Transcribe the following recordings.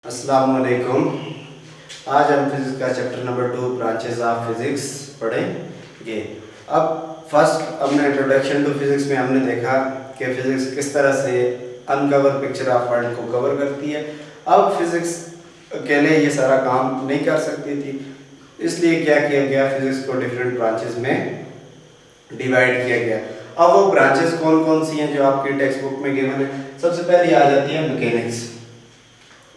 अस्सलाम वालेकुम। आज हम फिजिक्स का chapter number 2 branches of physics पढ़ेंगे। अब फर्स्ट हमने इंट्रोडक्शन टू फिजिक्स में हमने देखा कि फिजिक्स किस तरह से अनकवर पिक्चर ऑफ वर्ल्ड को कवर करती है। अब फिजिक्स अकेले ये सारा काम नहीं कर सकती थी, इसलिए क्या किया गया, फिजिक्स को डिफरेंट ब्रांचेस में डिवाइड किया गया। अब वो ब्रांचेस कौन कौन सी हैं जो आपकी टेक्स्ट बुक में गिवन है। सबसे पहले आ जाती है मैकेनिक्स।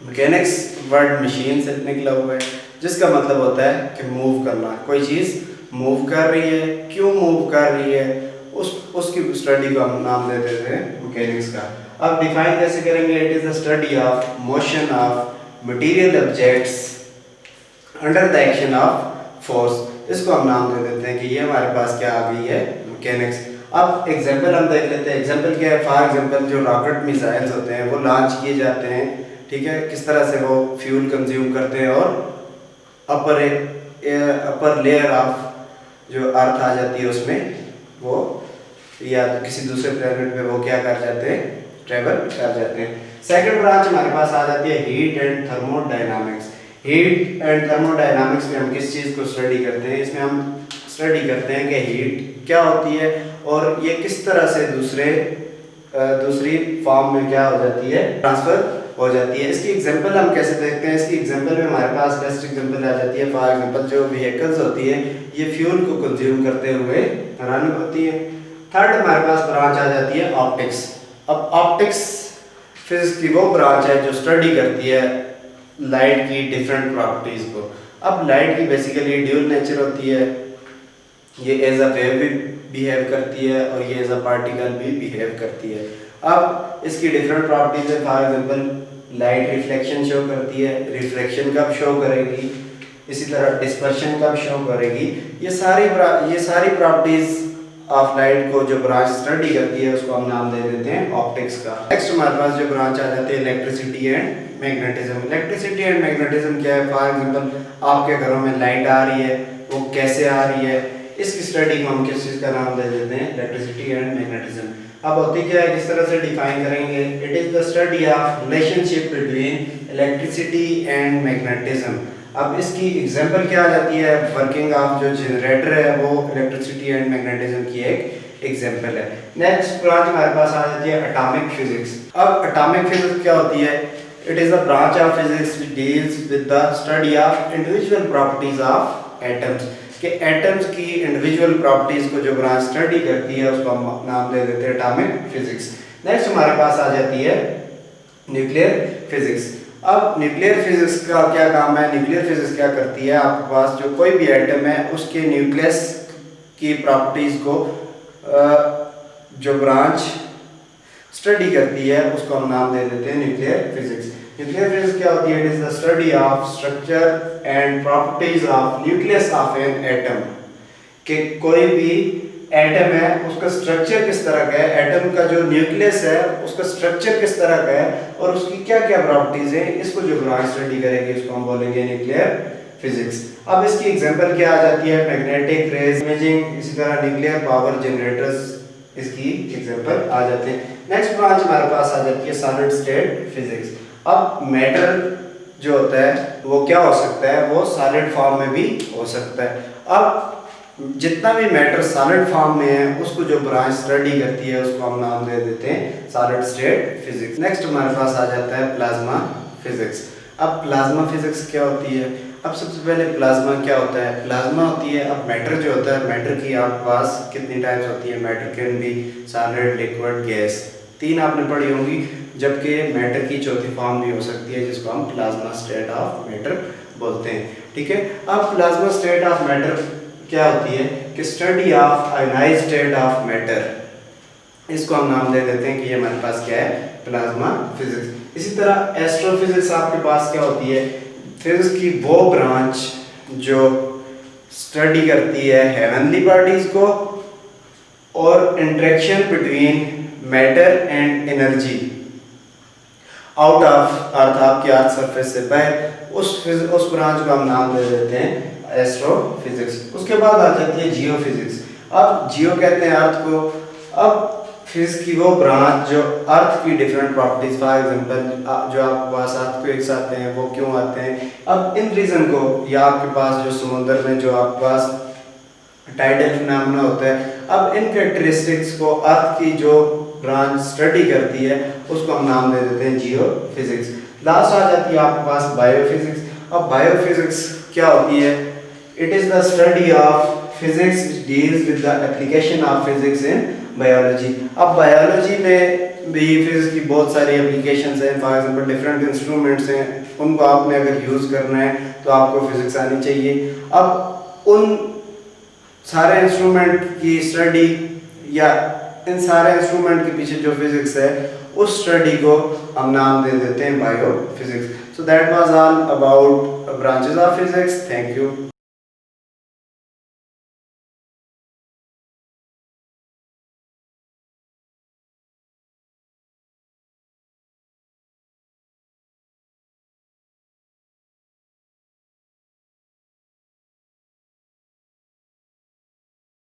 मैकेनिक्स वर्ड मशीन से निकला हुआ है, जिसका मतलब होता है कि मूव करना। कोई चीज़ मूव कर रही है, क्यों मूव कर रही है, उसकी स्टडी को हम नाम दे देते हैं मैकेनिक्स का। अब डिफाइन कैसे करेंगे? It is the study of motion of material objects under the action of force. इसको हम नाम दे देते हैं कि ये हमारे पास क्या आ गई है, मैकेनिक्स। अब एग्जाम्पल हम देख लेते हैं। एग्जाम्पल क्या है? फॉर एग्जाम्पल जो रॉकेट मिसाइल्स होते हैं वो लॉन्च किए जाते हैं, ठीक है, किस तरह से वो फ्यूल कंज्यूम करते हैं और अपर लेयर ऑफ जो अर्थ आ जाती है उसमें वो या किसी दूसरे प्लेनेट पे वो क्या कर जाते हैं, ट्रेवल कर जाते हैं। सेकंड ब्रांच हमारे पास आ जाती है heat and thermodynamics. Heat and thermodynamics में हम किस चीज़ को स्टडी करते हैं? इसमें हम स्टडी करते हैं कि हीट क्या होती है और ये किस तरह से दूसरी फॉर्म में क्या हो जाती है, ट्रांसफर हो जाती है। इसकी एग्जांपल हम कैसे देखते हैं? इसकी एग्जांपल में हमारे पास बेस्ट एग्जांपल आ जाती है। फॉर एग्जांपल जो व्हीकल्स होती है ये फ्यूल को कंज्यूम करते हुए रन होती है। थर्ड हमारे पास ब्रांच आ जाती है ऑप्टिक्स। अब ऑप्टिक्स फिजिक्स की वो ब्रांच है जो स्टडी करती है लाइट की डिफरेंट प्रॉपर्टीज को। अब लाइट की बेसिकली ड्यूल नेचर होती है, ये एज अ वेव भी बिहेव करती है और ये एज अ पार्टिकल भी बिहेव करती है। अब इसकी डिफरेंट प्रॉपर्टीज है। For example light reflection show करती है, रिफ्रैक्शन कब शो करेगी, इसी तरह डिस्पर्शन कब शो करेगी। ये सारी प्रॉपर्टीज ऑफ लाइट को जो ब्रांच स्टडी करती है उसको हम नाम दे देते हैं ऑप्टिक्स का। नेक्स्ट हमारे पास जो ब्रांच आ जाती है electricity and magnetism. Electricity and magnetism क्या है? फॉर एग्जांपल आपके घरों में लाइट आ रही है, वो कैसे आ रही है, इसकी स्टडी को हम किस चीज़ का नाम दे देते हैं? Electricity and magnetism. अब होती क्या है, किस तरह से डिफाइन करेंगे? It is the study of relationship between electricity and magnetism. अब इसकी एग्जांपल क्या आ जाती है? वर्किंग ऑफ जो जनरेटर है वो इलेक्ट्रिसिटी एंड मैग्नेटिज्म की एक एग्जांपल है। नेक्स्ट ब्रांच हमारे पास आ जाती है एटॉमिक फिजिक्स। अब एटॉमिक फिजिक्स क्या होती है? It is a branch of physics which deals with the study of individual properties of atoms. कि एटम्स की इंडिविजुअल प्रॉपर्टीज को जो ब्रांच स्टडी करती है उसको हम नाम दे देते हैं एटॉमिक फिजिक्स। नेक्स्ट हमारे पास आ जाती है न्यूक्लियर फिजिक्स। अब न्यूक्लियर फिजिक्स का क्या काम है? न्यूक्लियर फिजिक्स क्या करती है? आपके पास जो कोई भी एटम है उसके न्यूक्लियस की प्रॉपर्टीज को जो ब्रांच स्टडी करती है उसको हम नाम दे देते हैं न्यूक्लियर फिजिक्स। न्यूक्लियर फिजिक्स क्या होती है? It is the study of structure and properties of nucleus of an atom. कि कोई भी एटम है उसका स्ट्रक्चर किस तरह का है, एटम का जो न्यूक्लियस है उसका स्ट्रक्चर किस तरह का है और उसकी क्या क्या प्रॉपर्टीज है, इसको जो ब्रांच स्टडी करेगी उसको हम बोलेंगे न्यूक्लियर फिजिक्स। अब इसकी एग्जांपल क्या आ जाती है? मैग्नेटिक रेज इमेजिंग, इसी तरह न्यूक्लियर पावर जनरेटर्स इसकी एग्जांपल आ जाते हैं। नेक्स्ट ब्रांच हमारे पास आ जाती है सॉलिड स्टेट फिजिक्स। अब मैटर जो होता है वो क्या हो सकता है? वो सॉलिड फॉर्म में भी हो सकता है। अब जितना भी मैटर सॉलिड फॉर्म में है उसको जो ब्रांच स्टडी करती है उसको हम नाम दे देते हैं सॉलिड स्टेट फिजिक्स। नेक्स्ट हमारे पास आ जाता है प्लाज्मा फिजिक्स। अब प्लाज्मा फिजिक्स क्या होती है? अब सबसे पहले प्लाज्मा क्या होता है? प्लाज्मा होती है, अब मैटर जो होता है, मैटर की आपके पास कितनी टाइप्स होती है? Matter can be solid, liquid, gas, 3 आपने पढ़ी होंगी। जबकि मैटर की चौथी फॉर्म भी हो सकती है जिसको हम प्लाज्मा स्टेट ऑफ मैटर बोलते हैं, ठीक है। अब प्लाज्मा स्टेट ऑफ मैटर क्या होती है? कि study of ionised state of matter, इसको हम नाम दे देते हैं कि ये हमारे पास क्या है? Plasma physics. इसी तरह एस्ट्रोफिजिक्स आपके पास क्या होती है? फिजिक्स की वो ब्रांच जो स्टडी करती है हेवनली बॉडीज को और interaction between matter and energy out of earth, आपकी अर्थ सरफेस से बाहर, उस ब्रांच को हम नाम दे देते हैं एस्ट्रोफिजिक्स। उसके बाद आ जाती है जियोफिजिक्स। अब जियो कहते हैं अर्थ को। अब फिजिक्स की वो ब्रांच जो अर्थ की डिफरेंट प्रॉपर्टीज, फॉर एग्जांपल जो आपके पास अर्थक्वेक्स आते हैं वो क्यों आते हैं, अब इन रीज़न को, या आपके पास जो समुद्र में जो आपके पास टाइडल फिनोमेना होता है, अब इन कैरेक्टरिस्टिक्स को अर्थ की जो ब्रांच स्टडी करती है उसको हम नाम दे देते हैं जियोफिजिक्स। लास्ट आ जाती है आपके पास बायोफिजिक्स। अब बायोफिजिक्स क्या होती है? It is the study of physics which deals with the application of physics in biology। अब बायोलॉजी में भी फिजिक्स की बहुत सारी एप्लीकेशंस हैं, फॉर एग्जांपल डिफरेंट इंस्ट्रूमेंट्स हैं, उनको आपने अगर यूज़ करना है तो आपको फिजिक्स आनी चाहिए। अब उन सारे इंस्ट्रूमेंट की स्टडी या इन सारे इंस्ट्रूमेंट के पीछे जो फिजिक्स है उस स्टडी को हम नाम दे देते हैं biophysics. So that was all about branches of physics. Thank you.